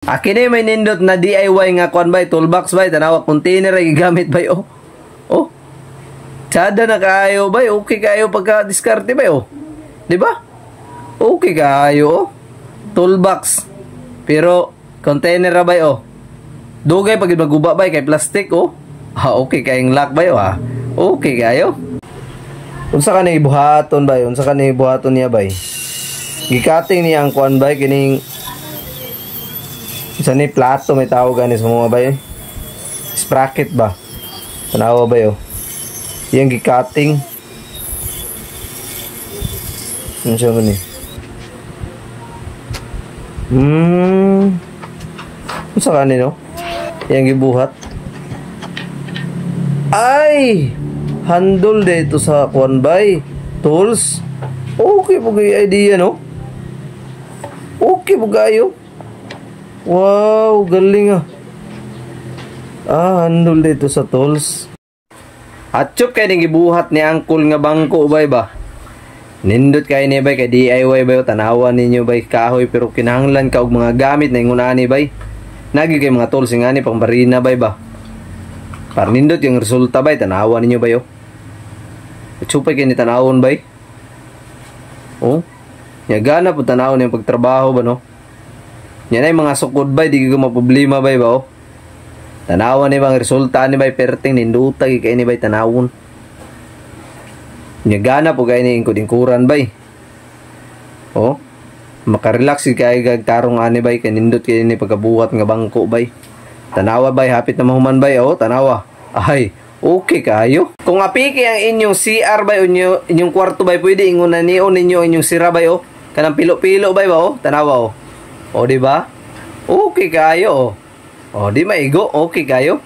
Akin na may nindot na DIY nga kuan bay, toolbox bay, tanawa container ay gigamit bay oh. Oh. Tsada na kaayo bay, okay kaayo pagka diskarte bay oh. Di ba? Okay kaayo oh. Toolbox. Pero container ra bay oh. Dugay pag maguba bay kay plastic oh. Ah, okay kayong lock bay oh. Okay kayo. Unsa ka ni buhaton bay? Unsa ka ni buhaton niya bay? Gikating niya ang kuan bay kining isa ni plato may tawag gani sa mga bay. Sprocket ba? Tanawa bay oh. Yang gikating. Unsa man ni? Unsa ka ni no? Yang gibuhat. Ay! Handle dito sa kuan bay. Tools. Okay po kayo idea no? Okay po kayo. Wow, galing ah. Handle dito sa tools. At chup kayo nang gibuhat ni angkol nga bangko bay ba? Nindot kayo ni bay kay DIY bay o tanawa ninyo bay kahoy pero kinahanglan ka og mga gamit na ingunani bay. Nagi kay mga tools nga ni pang barina bay ba? Para nindot yung resulta bay tanawa ninyo bay o. Chupay kayo ni tanawon bay. Oh. Nyagana po tanawon yung pagtrabaho ba no? Yan ay mga sukod bay di ko maproblema bay ba o. Tanawan ni bang resulta ni bay perting nindutag kay ni bay tanawon. Nyagana po kay ni ingkod-ingkuran bay. Oh. Makarelax kay gagtarong ani bay kay nindot kay ni pagkabuhat nga bangko bay. Tanawa bay hapit na mahuman bay oh, tanawa. Ay, okay kayo. Kung apiki ang inyong CR bay o inyong kwarto bay pwede ingon na niyo ninyo inyong sira bay oh. Kanang pilo-pilo bay ba oh, tanawa oh. O di ba? Okay kayo oh. O di maigo, okay kayo.